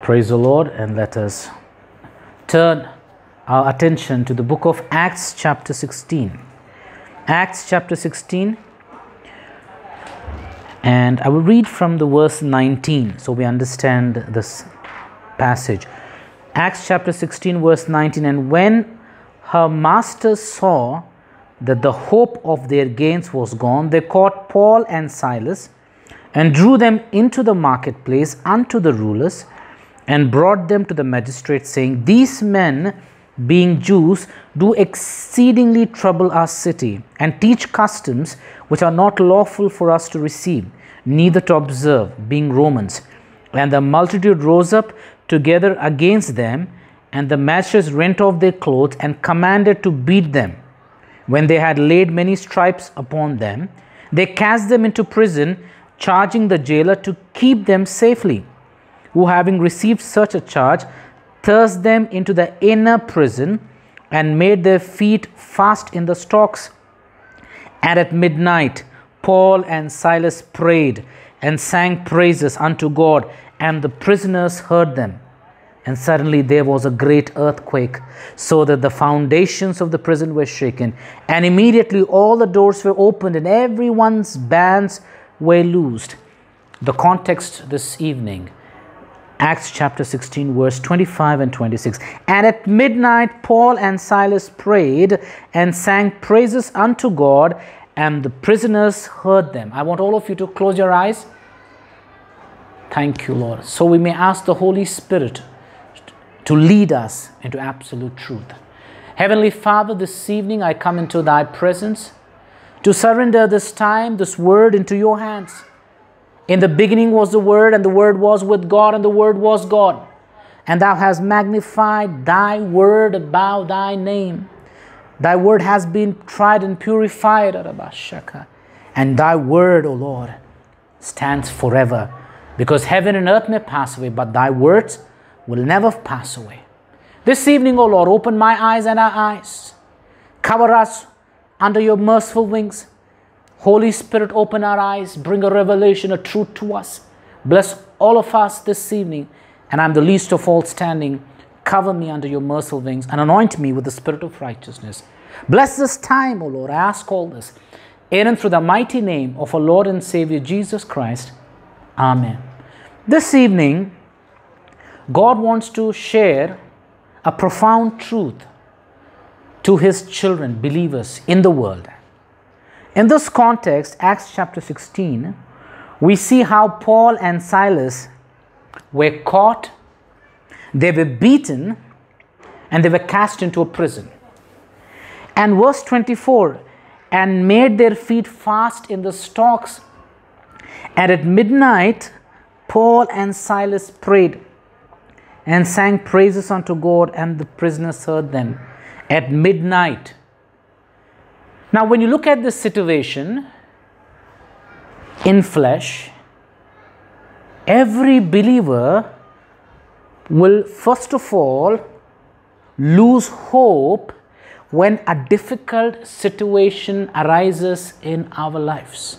Praise the Lord, and let us turn our attention to the book of Acts chapter 16. Acts chapter 16, and I will read from the verse 19 so we understand this passage. Acts chapter 16 verse 19, and when her masters saw that the hope of their gains was gone, they caught Paul and Silas and drew them into the marketplace unto the rulers, and brought them to the magistrates, saying, These men, being Jews, do exceedingly trouble our city, and teach customs which are not lawful for us to receive, neither to observe, being Romans. And the multitude rose up together against them, and the magistrates rent off their clothes, and commanded to beat them. When they had laid many stripes upon them, they cast them into prison, charging the jailer to keep them safely, who, having received such a charge, thrust them into the inner prison, and made their feet fast in the stocks. And at midnight Paul and Silas prayed and sang praises unto God, and the prisoners heard them. And suddenly there was a great earthquake, so that the foundations of the prison were shaken. And immediately all the doors were opened, and everyone's bands were loosed. The context this evening, Acts chapter 16 verse 25 and 26. And at midnight Paul and Silas prayed and sang praises unto God, and the prisoners heard them. I want all of you to close your eyes. Thank you, Lord. So we may ask the Holy Spirit to lead us into absolute truth. Heavenly Father, this evening I come into thy presence to surrender this time, this word into your hands. In the beginning was the Word, and the Word was with God, and the Word was God. And thou hast magnified thy word above thy name. Thy word has been tried and purified, and thy word, O Lord, stands forever. Because heaven and earth may pass away, but thy words will never pass away. This evening, O Lord, open my eyes and our eyes. Cover us under your merciful wings. Holy Spirit, open our eyes, bring a revelation, a truth to us. Bless all of us this evening, and I'm the least of all standing. Cover me under your merciful wings and anoint me with the spirit of righteousness. Bless this time, O Lord. I ask all this in and through the mighty name of our Lord and Savior Jesus Christ. Amen. This evening, God wants to share a profound truth to his children, believers in the world. In this context, Acts chapter 16, we see how Paul and Silas were caught, they were beaten, and they were cast into a prison. And verse 24, and made their feet fast in the stocks. And at midnight, Paul and Silas prayed and sang praises unto God, and the prisoners heard them. At midnight. Now, when you look at this situation in flesh, every believer will first of all lose hope when a difficult situation arises in our lives.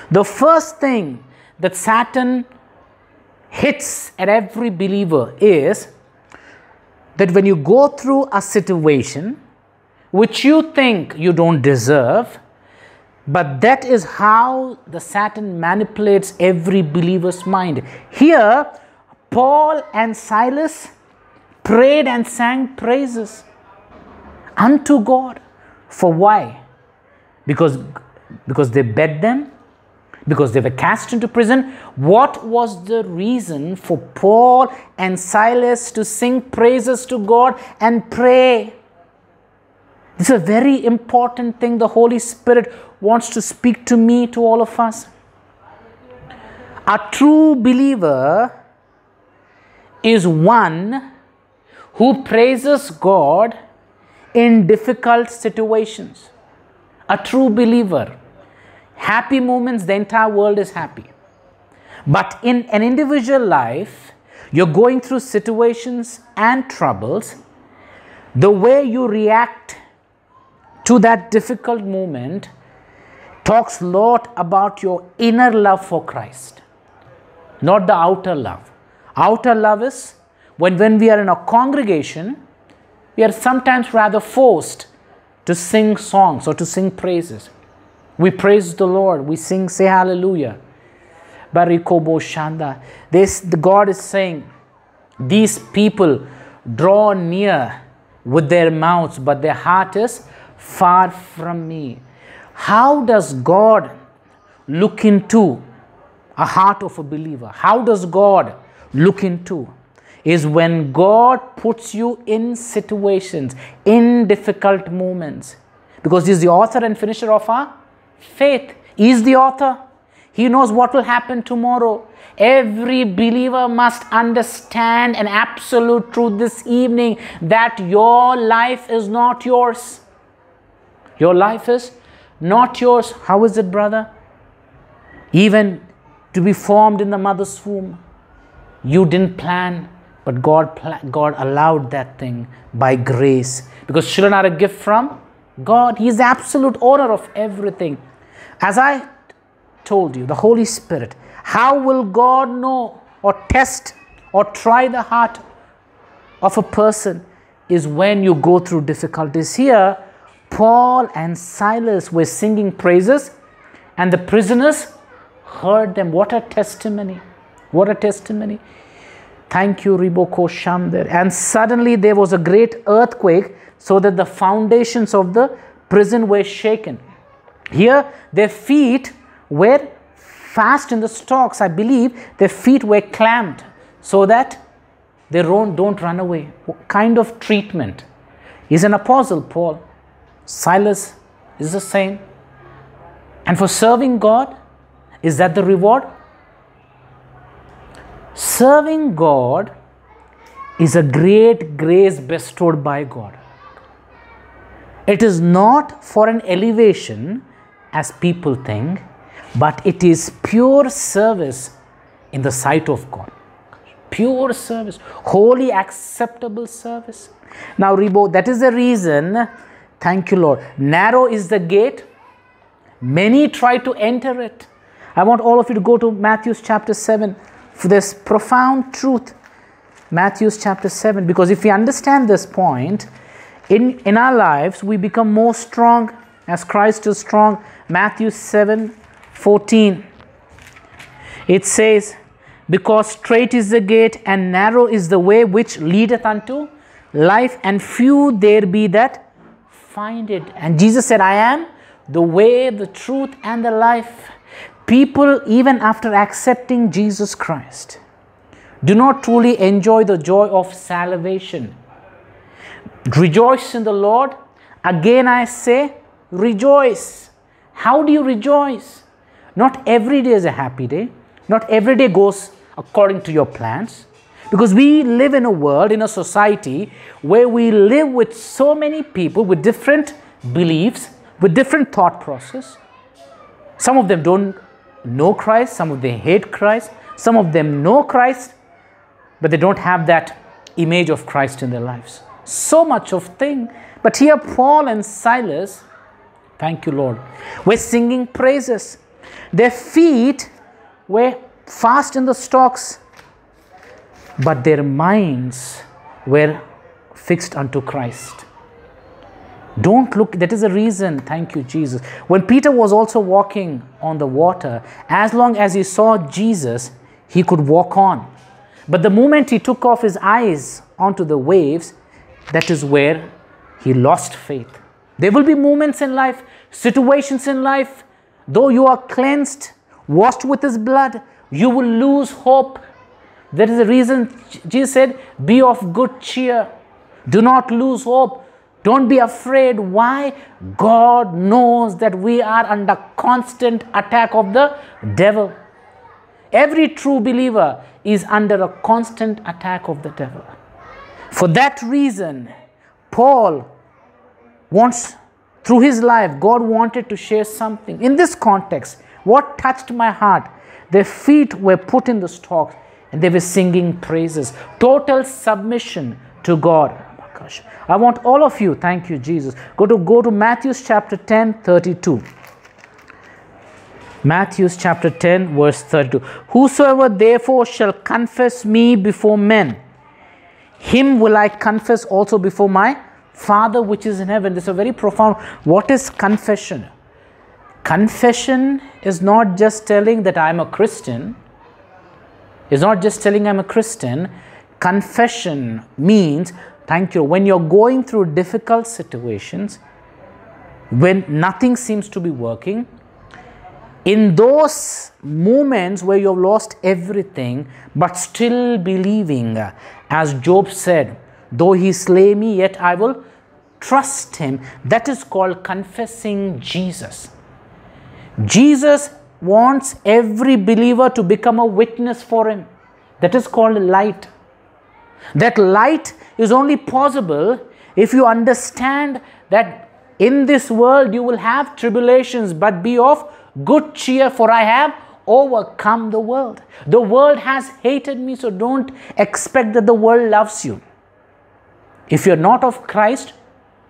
The first thing that Satan hits at every believer is that when you go through a situation which you think you don't deserve, but that is how the Satan manipulates every believer's mind. Here, Paul and Silas prayed and sang praises unto God. For why? Because they beat them, because they were cast into prison. What was the reason for Paul and Silas to sing praises to God and pray? This is a very important thing the Holy Spirit wants to speak to me, to all of us. A true believer is one who praises God in difficult situations. A true believer. Happy moments, the entire world is happy. But in an individual life, you're going through situations and troubles. The way you react to that difficult moment talks a lot about your inner love for Christ, not the outer love. Outer love is when we are in a congregation, we are sometimes rather forced to sing songs or to sing praises. We praise the Lord. We sing, say hallelujah. Barikobo Shanda. The God is saying, these people draw near with their mouths, but their heart is far from me. How does God look into a heart of a believer? How does God look into? Is when God puts you in situations, in difficult moments. Because He is the author and finisher of our faith. He is the author. He knows what will happen tomorrow. Every believer must understand an absolute truth this evening, that your life is not yours. Your life is not yours. How is it, brother? Even to be formed in the mother's womb, you didn't plan, but God allowed that thing by grace. Because children are a gift from God. He is the absolute owner of everything. As I told you, the Holy Spirit, how will God know or test or try the heart of a person? Is when you go through difficulties. Here, Paul and Silas were singing praises, and the prisoners heard them. What a testimony! What a testimony! Thank you, Riboko Shamder. And suddenly there was a great earthquake, so that the foundations of the prison were shaken. Here, their feet were fast in the stocks. I believe their feet were clamped so that they don't run away. What kind of treatment? He's an apostle, Paul. Silas is the same. And for serving God, is that the reward? Serving God is a great grace bestowed by God. It is not for an elevation as people think, but it is pure service in the sight of God. Pure service, holy, acceptable service. Now, Ribo, that is the reason, thank you, Lord. Narrow is the gate, many try to enter it. I want all of you to go to Matthew chapter 7 for this profound truth. Matthew chapter 7, because if we understand this point, in our lives, we become more strong as Christ is strong. Matthew 7:14. It says, because strait is the gate and narrow is the way which leadeth unto life, and few there be that find it. And Jesus said, I am the way, the truth, and the life. People, even after accepting Jesus Christ, do not truly enjoy the joy of salvation. Rejoice in the Lord. Again I say, rejoice. How do you rejoice? Not every day is a happy day. Not every day goes according to your plans. Because we live in a world, in a society where we live with so many people with different beliefs, with different thought process. Some of them don't know Christ, some of them hate Christ, some of them know Christ, but they don't have that image of Christ in their lives. So much of thing. But here Paul and Silas, thank you, Lord, were singing praises. Their feet were fast in the stocks, but their minds were fixed unto Christ. Don't look, that is the reason, thank you, Jesus. When Peter was also walking on the water, as long as he saw Jesus, he could walk on. But the moment he took off his eyes onto the waves, that is where he lost faith. There will be moments in life, situations in life, though you are cleansed, washed with his blood, you will lose hope. That is the reason Jesus said, be of good cheer. Do not lose hope. Don't be afraid. Why? God knows that we are under constant attack of the devil. Every true believer is under a constant attack of the devil. For that reason, Paul wants, through his life, God wanted to share something. In this context, what touched my heart? Their feet were put in the stocks and they were singing praises. Total submission to God. I want all of you, thank you, Jesus, go to Matthew chapter 10, 32. Matthew chapter 10, verse 32. Whosoever therefore shall confess me before men, Him will I confess also before my Father which is in heaven. This is a very profound. What is confession? Confession is not just telling that I am a Christian. It's not just telling I'm a Christian. Confession means, thank you, when you're going through difficult situations, when nothing seems to be working, in those moments where you've lost everything, but still believing, as Job said, though he slay me, yet I will trust him. That is called confessing Jesus. Jesus wants every believer to become a witness for him. That is called light. That light is only possible if you understand that in this world you will have tribulations, but be of good cheer, for I have overcome the world. The world has hated me, so don't expect that the world loves you. If you're not of Christ,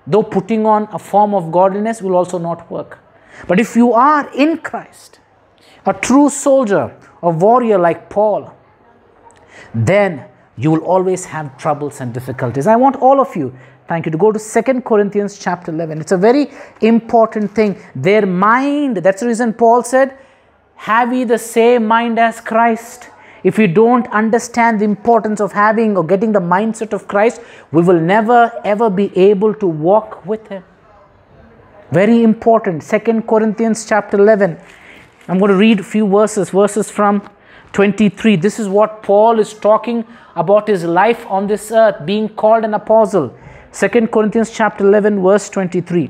though putting on a form of godliness will also not work. But if you are in Christ, a true soldier, a warrior like Paul, then you will always have troubles and difficulties. I want all of you, thank you, to go to 2 Corinthians chapter 11. It's a very important thing. Their mind, that's the reason Paul said, have ye the same mind as Christ. If we don't understand the importance of having or getting the mindset of Christ, we will never ever be able to walk with him. Very important. 2 Corinthians chapter 11. I'm going to read a few verses from 23. This is what Paul is talking about, his life on this earth, being called an apostle. 2 Corinthians chapter 11 verse 23.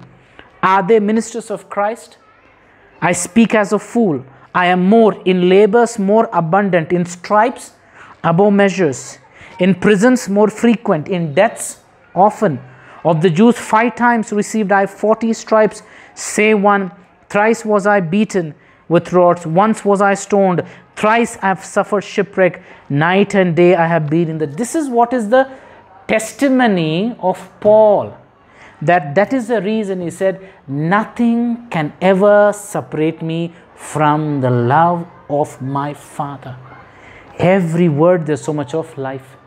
Are they ministers of Christ? I speak as a fool. I am more in labors, more abundant, in stripes above measures, in prisons more frequent, in deaths often. Of the Jews 5 times received I 40 stripes, say one. Thrice was I beaten with rods, once was I stoned, thrice I have suffered shipwreck, night and day I have been in the... This is what is the testimony of Paul. That is the reason he said, nothing can ever separate me from the love of my Father. Every word, there's so much of life.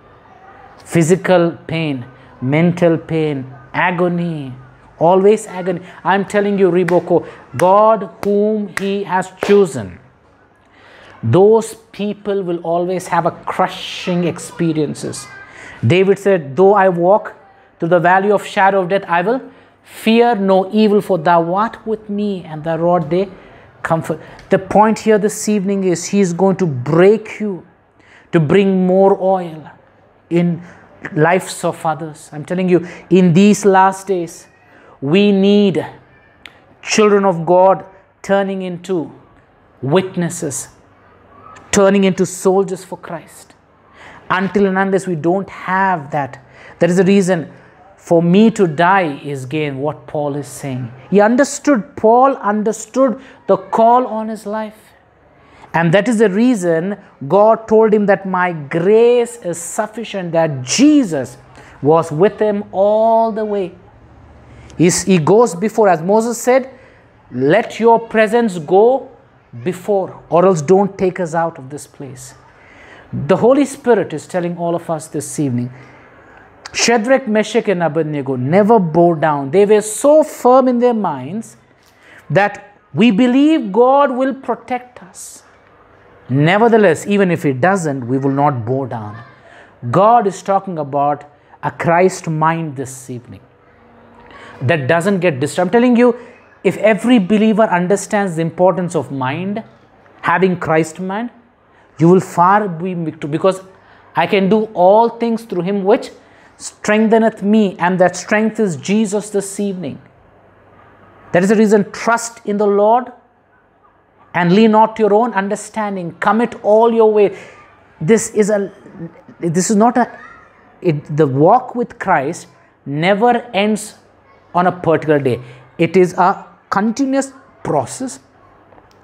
Physical pain, mental pain, agony, always agony. I'm telling you, Riboko, God whom he has chosen, those people will always have a crushing experiences. David said, though I walk through the valley of shadow of death, I will fear no evil, for thou art with me, and thy rod they comfort. The point here this evening is he is going to break you to bring more oil in lives of others. I'm telling you, in these last days, we need children of God turning into witnesses, turning into soldiers for Christ. Until and unless we don't have that, that is the reason for me to die is gain, what Paul is saying. Paul understood the call on his life. And that is the reason God told him that my grace is sufficient, that Jesus was with him all the way. He goes before, as Moses said, let your presence go before, or else don't take us out of this place. The Holy Spirit is telling all of us this evening, Shadrach, Meshach and Abednego never bowed down. They were so firm in their minds that we believe God will protect us. Nevertheless, even if He doesn't, we will not bow down. God is talking about a Christ mind this evening that doesn't get disturbed. I'm telling you, if every believer understands the importance of mind, having Christ mind, you will far be victorious, because I can do all things through Him which strengtheneth me, and that strength is Jesus this evening. That is the reason, trust in the Lord and lean not to your own understanding. Commit all your way. The walk with Christ never ends on a particular day. It is a continuous process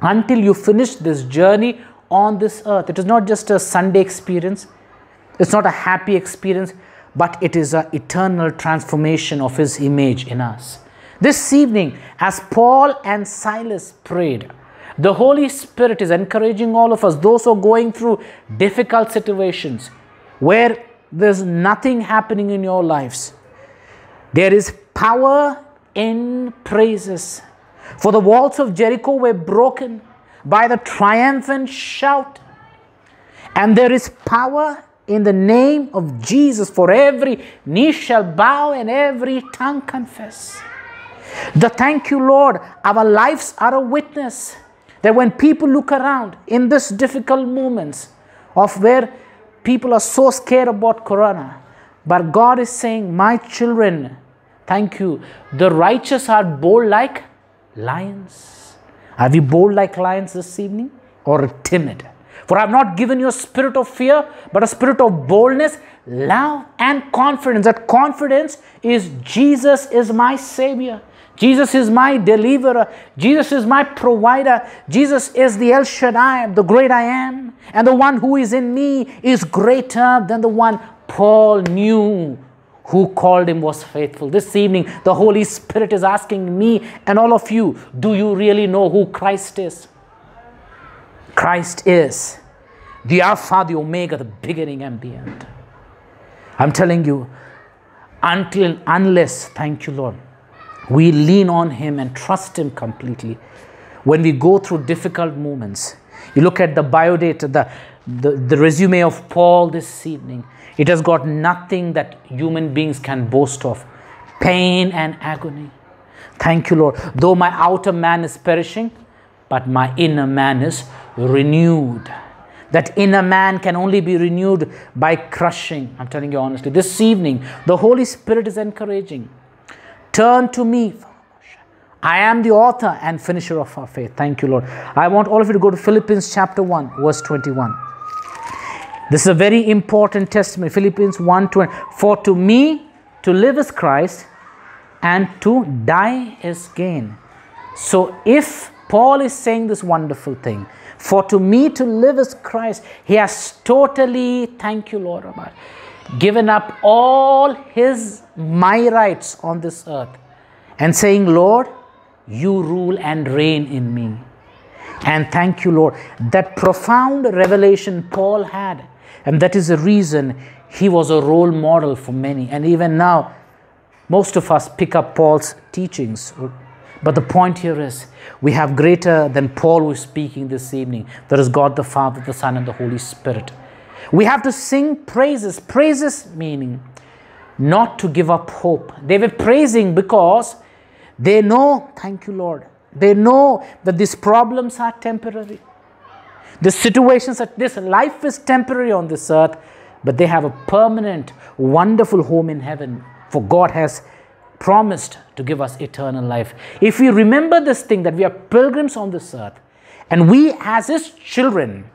until you finish this journey on this earth. It is not just a Sunday experience. It's not a happy experience, but it is an eternal transformation of His image in us. This evening, as Paul and Silas prayed, the Holy Spirit is encouraging all of us, those who are going through difficult situations, where there's nothing happening in your lives. There is power in praises. For the walls of Jericho were broken by the triumphant shout. And there is power in the name of Jesus, for every knee shall bow and every tongue confess. Thank you, Lord. Our lives are a witness that when people look around in this difficult moments of where people are so scared about corona, but God is saying, my children, thank you. The righteous are bold like lions. Are we bold like lions this evening or timid? For I have not given you a spirit of fear, but a spirit of boldness, love, and confidence. That confidence is Jesus is my Savior. Jesus is my deliverer. Jesus is my provider. Jesus is the El Shaddai, the great I am. And the one who is in me is greater than the one Paul knew who called him was faithful. This evening, the Holy Spirit is asking me and all of you, do you really know who Christ is? Christ is the Alpha, the Omega, the beginning and the end. I'm telling you, unless, thank you, Lord, we lean on Him and trust Him completely, when we go through difficult moments, you look at the biodata, the resume of Paul this evening, it has got nothing that human beings can boast of. Pain and agony. Thank you, Lord. Though my outer man is perishing, but my inner man is renewed. That inner man can only be renewed by crushing. I'm telling you honestly, this evening, the Holy Spirit is encouraging. Turn to me. I am the author and finisher of our faith. Thank you, Lord. I want all of you to go to Philippians chapter 1, verse 21. This is a very important testimony. Philippians 1:20. For to me, to live is Christ, and to die is gain. So if Paul is saying this wonderful thing, for to me to live is Christ, he has totally, thank you, Lord, about given up all my rights on this earth and saying, Lord, you rule and reign in me. And thank you, Lord, that profound revelation Paul had, and that is the reason he was a role model for many. And even now, most of us pick up Paul's teachings. But the point here is, we have greater than Paul who is speaking this evening. There is God the Father, the Son, and the Holy Spirit. We have to sing praises. Praises meaning not to give up hope. They were praising because they know, thank you, Lord, they know that these problems are temporary. The situations, this life is temporary on this earth, but they have a permanent, wonderful home in heaven. For God has promised to give us eternal life. If we remember this thing, that we are pilgrims on this earth, and we as His children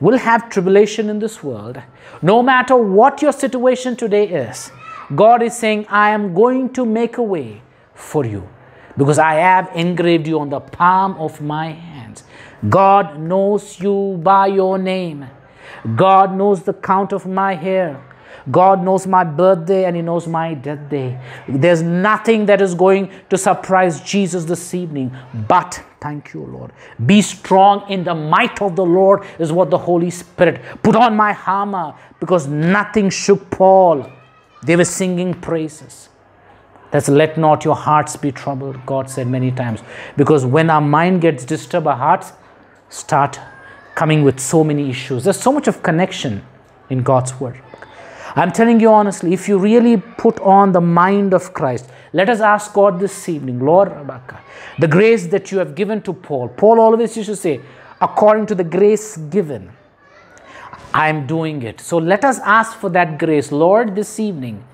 will have tribulation in this world, no matter what your situation today is, God is saying, I am going to make a way for you, because I have engraved you on the palm of my hands. God knows you by your name. God knows the count of my hair. God knows my birthday and He knows my death day. There's nothing that is going to surprise Jesus this evening. But, thank you, Lord, be strong in the might of the Lord is what the Holy Spirit. Put on my armor, because nothing shook Paul. They were singing praises. That's let not your hearts be troubled, God said many times. Because when our mind gets disturbed, our hearts start coming with so many issues. There's so much of connection in God's word. I'm telling you honestly, if you really put on the mind of Christ, let us ask God this evening, Lord, the grace that you have given to Paul. Paul always used to say, according to the grace given, I am doing it. So let us ask for that grace, Lord, this evening,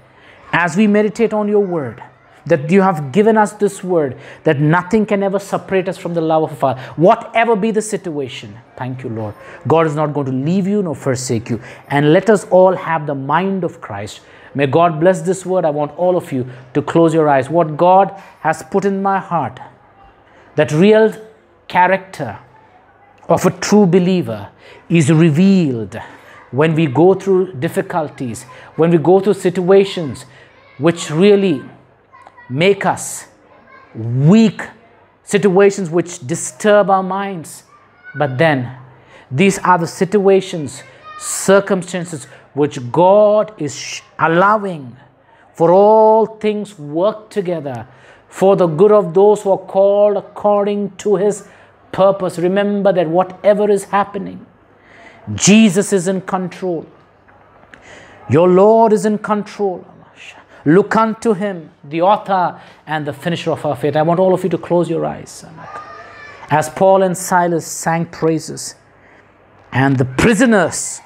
as we meditate on your word, that you have given us this word, that nothing can ever separate us from the love of Father. Whatever be the situation, thank you, Lord. God is not going to leave you nor forsake you. And let us all have the mind of Christ. May God bless this word. I want all of you to close your eyes. What God has put in my heart, that real character of a true believer is revealed when we go through difficulties, when we go through situations which really make us weak, situations which disturb our minds. But then, these are the situations, circumstances which God is allowing for all things work together for the good of those who are called according to His purpose. Remember that whatever is happening, Jesus is in control. Your Lord is in control. Look unto Him, the author and the finisher of our faith. I want all of you to close your eyes. As Paul and Silas sang praises, and the prisoners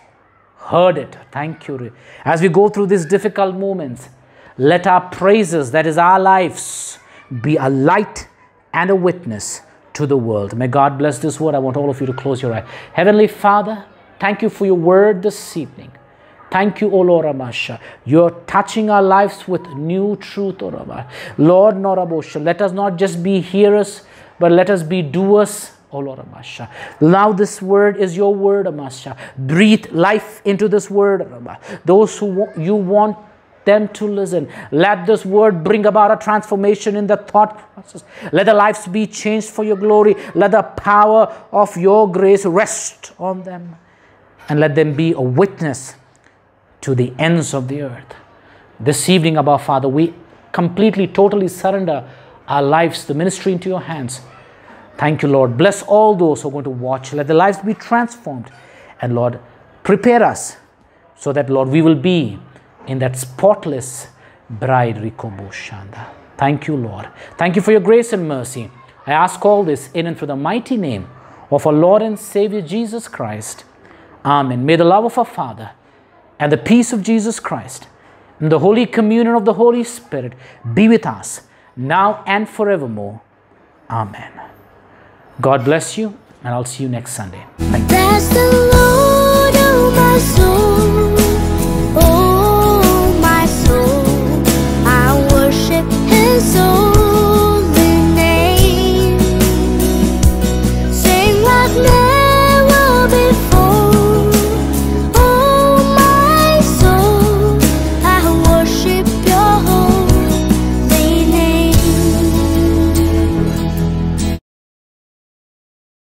heard it. Thank you. As we go through these difficult moments, let our praises, that is our lives, be a light and a witness to the world. May God bless this word. I want all of you to close your eyes. Heavenly Father, thank you for your word this evening. Thank you, O Lord Ramasha. You're touching our lives with new truth, O Ramasha. Lord Norabosha, let us not just be hearers, but let us be doers, O Lord Ramasha. Now this word is your word, Ramasha. Breathe life into this word, Ramasha. Those who you want them to listen, let this word bring about a transformation in the thought process. Let their lives be changed for your glory. Let the power of your grace rest on them, and let them be a witness to the ends of the earth. This evening, Abba Father, we completely, totally surrender our lives, the ministry, into your hands. Thank you, Lord. Bless all those who are going to watch. Let their lives be transformed. And Lord, prepare us so that, Lord, we will be in that spotless bride, Rikobo Shanda. Thank you, Lord. Thank you for your grace and mercy. I ask all this in and through the mighty name of our Lord and Savior, Jesus Christ. Amen. May the love of our Father and the peace of Jesus Christ and the holy communion of the Holy Spirit be with us now and forevermore. Amen. God bless you, and I'll see you next Sunday. Thank you. Bless the Lord, oh my soul. Oh.